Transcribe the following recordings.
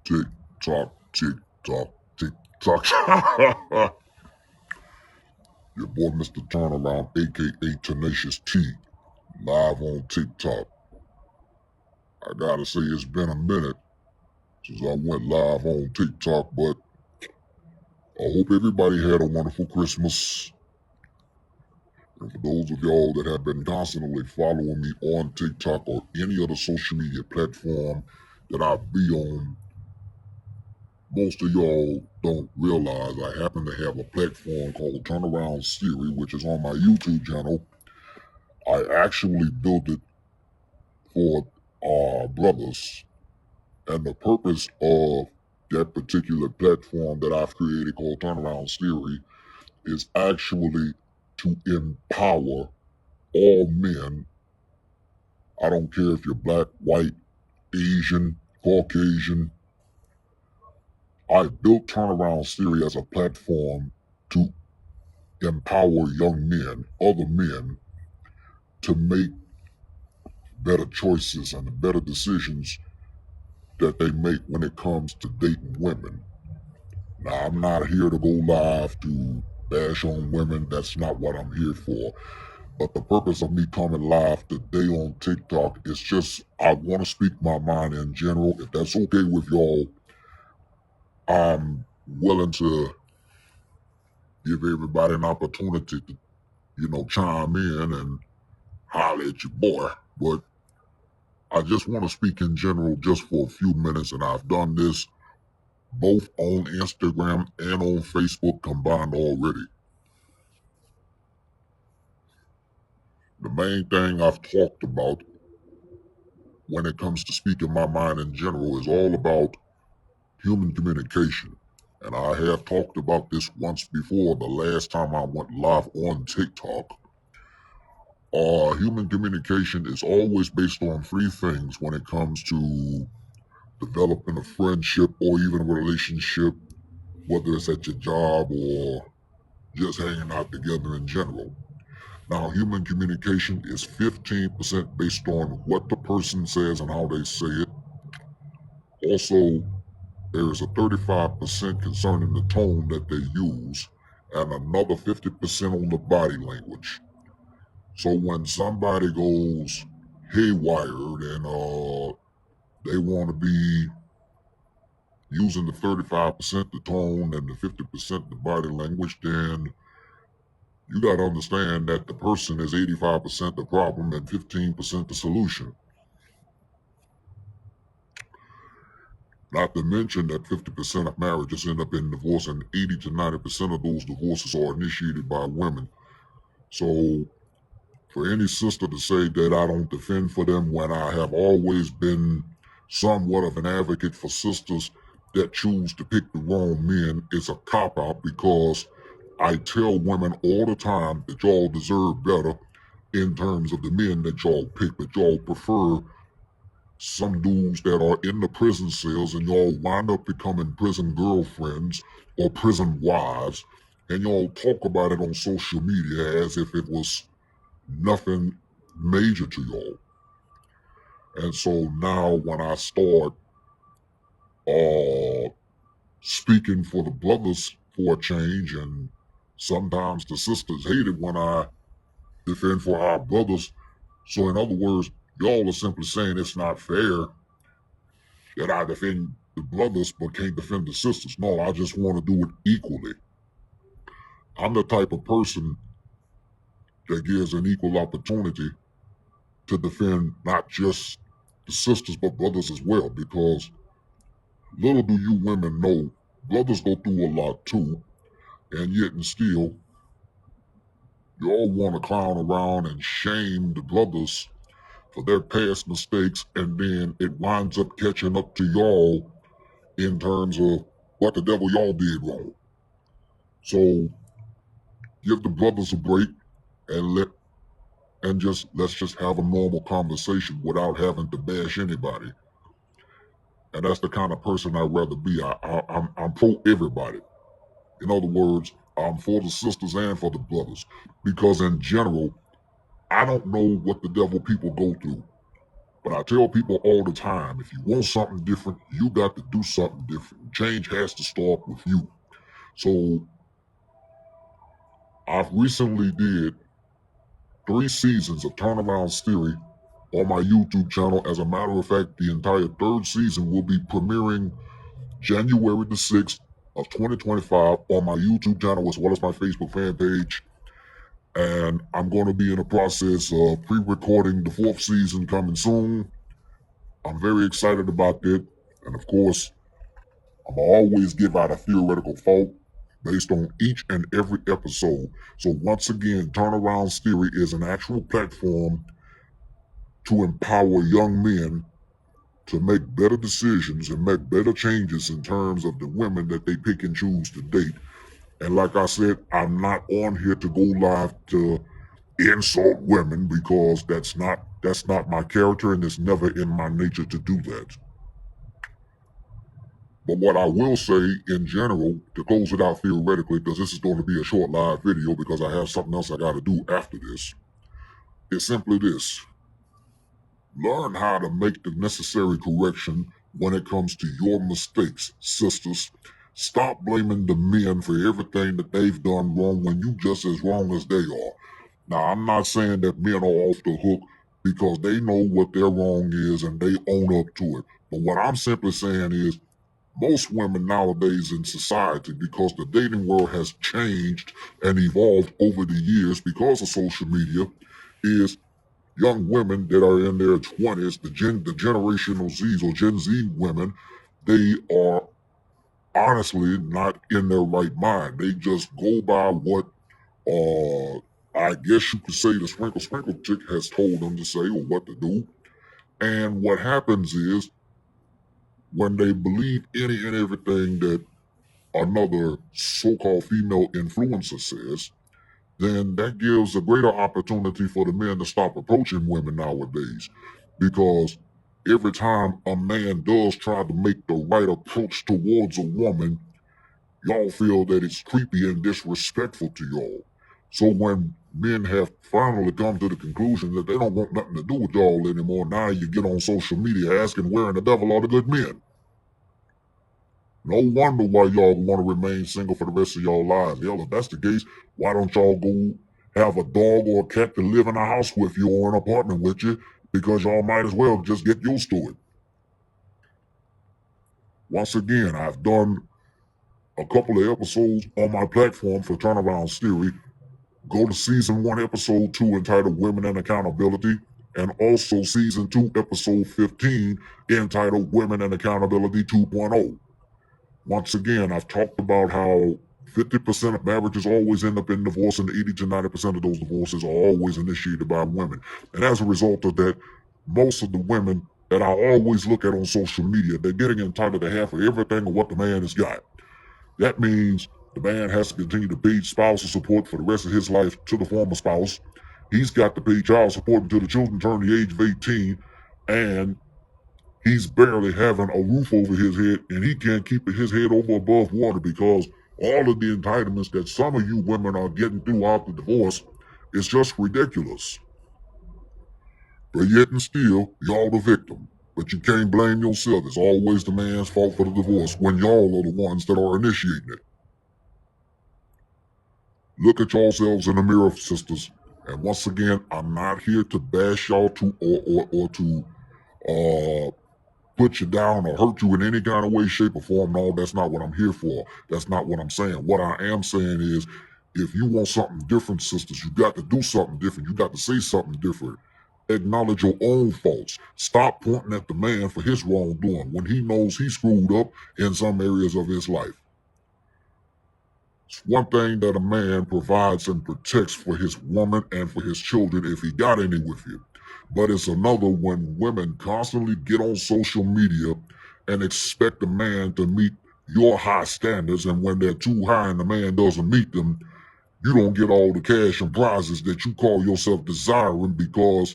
Tick tock, tick tock, tick tock. Your boy Mr. Turnaround, aka Tenacious T, live on TikTok. I gotta say it's been a minute since I went live on TikTok, but I hope everybody had a wonderful Christmas. And for those of y'all that have been constantly following me on TikTok or any other social media platform that I be on, most of y'all don't realize I happen to have a platform called Turnaround Siri, which is on my YouTube channel. I actually built it for brothers, and the purpose of that particular platform that I've created called Turnaround Siri is actually to empower all men. I don't care if you're black, white, Asian, Caucasian. I built Turnaround Siri as a platform to empower young men, other men, to make better choices and better decisions that they make when it comes to dating women. Now, I'm not here to go live to bash on women. That's not what I'm here for. But the purpose of me coming live today on TikTok is just I want to speak my mind in general. If that's okay with y'all, I'm willing to give everybody an opportunity to, chime in and holler at your boy. But I just want to speak in general just for a few minutes, and I've done this both on Instagram and on Facebook combined already. The main thing I've talked about when it comes to speaking my mind in general is all about human communication. And I have talked about this once before, the last time I went live on TikTok. Human communication is always based on three things when it comes to developing a friendship or even a relationship, whether it's at your job or just hanging out together in general. Now, human communication is 15% based on what the person says and how they say it. Also, there is a 35% concerning the tone that they use, and another 50% on the body language. So when somebody goes haywire and they want to be using the 35% the tone and the 50% the body language, then you got to understand that the person is 85% the problem and 15% the solution. Not to mention that 50% of marriages end up in divorce, and 80 to 90% of those divorces are initiated by women. So, for any sister to say that I don't defend for them when I have always been somewhat of an advocate for sisters that choose to pick the wrong men is a cop out, because I tell women all the time that y'all deserve better in terms of the men that y'all pick, but y'all prefer some dudes that are in the prison cells, and y'all wind up becoming prison girlfriends or prison wives, and y'all talk about it on social media as if it was nothing major to y'all. And so now when I start uh speaking for the brothers for a change, and sometimes the sisters hate it when I defend for our brothers. So in other words, y'all are simply saying it's not fair that I defend the brothers but can't defend the sisters. No, I just want to do it equally. I'm the type of person that gives an equal opportunity to defend not just the sisters but brothers as well, because little do you women know, brothers go through a lot too, and yet and still, you all want to clown around and shame the brothers for their past mistakes, and then it winds up catching up to y'all in terms of what the devil y'all did wrong. So give the brothers a break and let's just have a normal conversation without having to bash anybody. And that's the kind of person I'd rather be. I'm pro everybody. In other words, I'm for the sisters and for the brothers, because in general, I don't know what the devil people go through, But I tell people all the time, if you want something different, you got to do something different. Change has to start with you. So I've recently did 3 seasons of Turnaround Theory on my YouTube channel. As a matter of fact, the entire 3rd season will be premiering January the 6th of 2025 on my YouTube channel as well as my Facebook fan page. And I'm going to be in the process of pre-recording the 4th season coming soon. I'm very excited about that. And of course, I'm always give out a theoretical thought based on each and every episode. So once again, Turnaround Theory is an actual platform to empower young men to make better decisions and make better changes in terms of the women that they pick and choose to date. And like I said, I'm not on here to go live to insult women because that's not my character, and it's never in my nature to do that. But what I will say in general, to close it out theoretically, because this is going to be a short live video because I have something else I got to do after this, is simply this. Learn how to make the necessary correction when it comes to your mistakes, sisters. Stop blaming the men for everything that they've done wrong when you just as wrong as they are. Now, I'm not saying that men are off the hook because they know what their wrong is and they own up to it. But what I'm simply saying is most women nowadays in society, because the dating world has changed and evolved over the years because of social media, is young women that are in their 20s, the generational Z's or Gen Z women, they are honestly not in their right mind. They just go by what I guess you could say the sprinkle chick has told them to say or what to do. And what happens is when they believe any and everything that another so-called female influencer says, then that gives a greater opportunity for the men to stop approaching women nowadays. Because every time a man does try to make the right approach towards a woman, y'all feel that it's creepy and disrespectful to y'all. So when men have finally come to the conclusion that they don't want nothing to do with y'all anymore, now you get on social media asking where in the devil are the good men. No wonder why y'all want to remain single for the rest of y'all lives. Hell, if that's the case, why don't y'all go have a dog or a cat to live in a house with you or an apartment with you? Because y'all might as well just get used to it. Once again, I've done a couple of episodes on my platform for Turnaround Theory. Go to season 1, episode 2, entitled Women and Accountability, and also season 2, episode 15, entitled Women and Accountability 2.0. Once again, I've talked about how 50% of marriages always end up in divorce, and 80 to 90% of those divorces are always initiated by women. And as a result of that, most of the women that I always look at on social media, they're getting entitled to half of everything of what the man has got. That means the man has to continue to pay spousal support for the rest of his life to the former spouse. He's got to pay child support until the children turn the age of 18, and he's barely having a roof over his head, and he can't keep his head over above water because all of the entitlements that some of you women are getting throughout the divorce is just ridiculous. But yet and still, y'all the victim. But you can't blame yourself. It's always the man's fault for the divorce when y'all are the ones that are initiating it. Look at yourselves in the mirror, sisters. And once again, I'm not here to bash y'all or to put you down or hurt you in any kind of way, shape, or form. No, that's not what I'm here for. That's not what I'm saying. What I am saying is, if you want something different, sisters, you got to do something different. You got to say something different. Acknowledge your own faults. Stop pointing at the man for his wrongdoing when he knows he screwed up in some areas of his life. It's one thing that a man provides and protects for his woman and for his children if he got any with you. But it's another when women constantly get on social media and expect a man to meet your high standards, and when they're too high and the man doesn't meet them, you don't get all the cash and prizes that you call yourself desiring because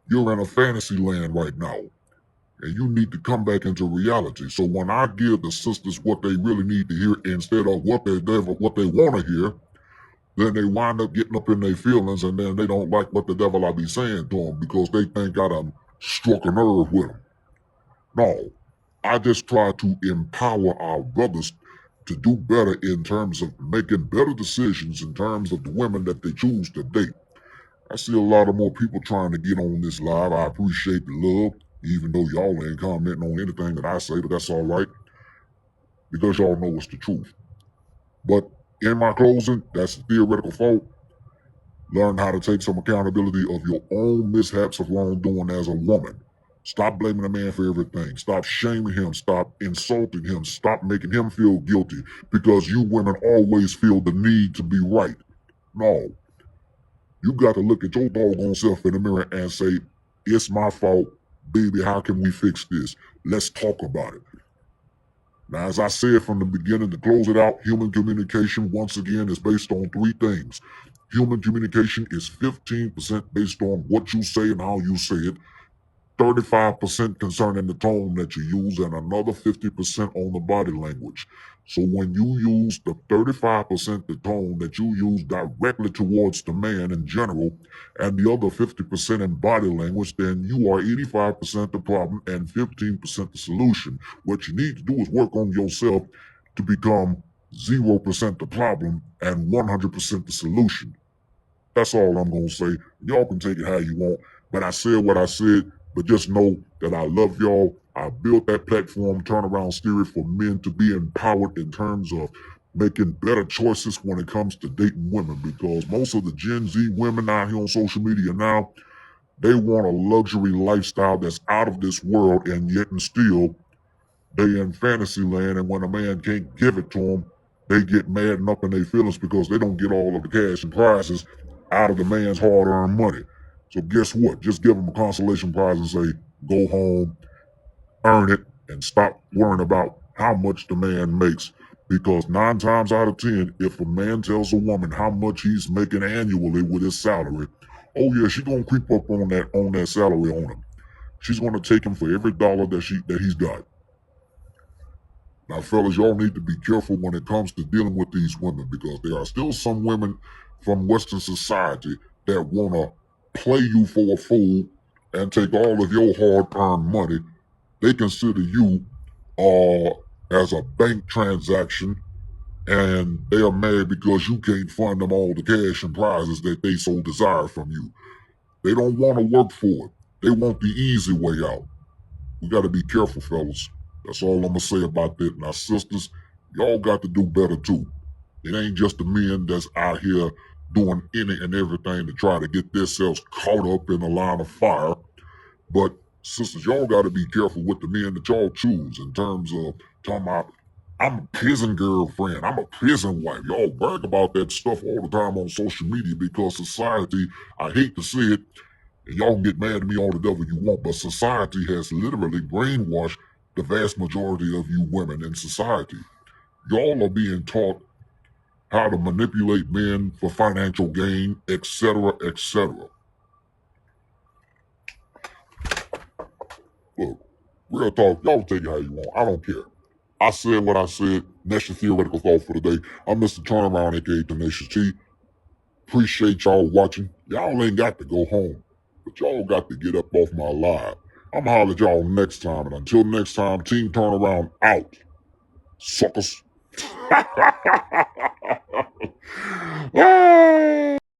you're in a fantasy land right now. And you need to come back into reality. So when I give the sisters what they really need to hear instead of what they want to hear, then they wind up getting up in their feelings, and then they don't like what the devil I be saying to them because they think I done struck a nerve with them. No, I just try to empower our brothers to do better in terms of making better decisions in terms of the women that they choose to date. I see a lot of more people trying to get on this live. I appreciate the love, even though y'all ain't commenting on anything that I say, but that's all right because y'all know it's the truth. But in my closing, that's a theoretical fault. Learn how to take some accountability of your own mishaps of wrongdoing as a woman. Stop blaming a man for everything. Stop shaming him. Stop insulting him. Stop making him feel guilty because you women always feel the need to be right. No. You got to look at your doggone self in the mirror and say, it's my fault. Baby, how can we fix this? Let's talk about it. Now, as I said from the beginning, to close it out, human communication, once again, is based on three things. Human communication is 15% based on what you say and how you say it, 35% concerning the tone that you use, and another 50% on the body language. So when you use the 35%, the tone that you use directly towards the man in general, and the other 50% in body language, then you are 85% the problem and 15% the solution. What you need to do is work on yourself to become 0% the problem and 100% the solution. That's all I'm going to say. Y'all can take it how you want, but I said what I said. But just know that I love y'all. I built that platform, Turnaround Stereo, for men to be empowered in terms of making better choices when it comes to dating women. Because most of the Gen Z women out here on social media now, they want a luxury lifestyle that's out of this world, and yet and still they in fantasy land. And when a man can't give it to them, they get mad and up in their feelings because they don't get all of the cash and prizes out of the man's hard-earned money. So guess what? Just give him a consolation prize and say, go home, earn it, and stop worrying about how much the man makes. Because 9 times out of 10, if a man tells a woman how much he's making annually with his salary, oh yeah, she's gonna creep up on that salary on him. She's gonna take him for every dollar that he's got. Now, fellas, y'all need to be careful when it comes to dealing with these women because there are still some women from Western society that want to play you for a fool and take all of your hard-earned money. They consider you as a bank transaction, and they are mad because you can't fund them all the cash and prizes that they so desire from you. They don't want to work for it. They want the easy way out. We got to be careful, fellas. That's all I'm going to say about that. Now, sisters, y'all got to do better too. It ain't just the men that's out here doing any and everything to try to get themselves caught up in a line of fire. But, sisters, y'all got to be careful with the men that y'all choose in terms of talking about, I'm a prison girlfriend, I'm a prison wife. Y'all brag about that stuff all the time on social media because society, I hate to say it, and y'all can get mad at me all the devil you want, but society has literally brainwashed the vast majority of you women in society. Y'all are being taught how to manipulate men for financial gain, etc., etc. Look, real talk, y'all take it how you want. I don't care. I said what I said. That's your theoretical thought for the day. I'm Mr. Turnaround, aka Tenacious T. Appreciate y'all watching. Y'all ain't got to go home, but y'all got to get up off my live. I'm holler at y'all next time, and until next time, Team Turnaround out. Suckers.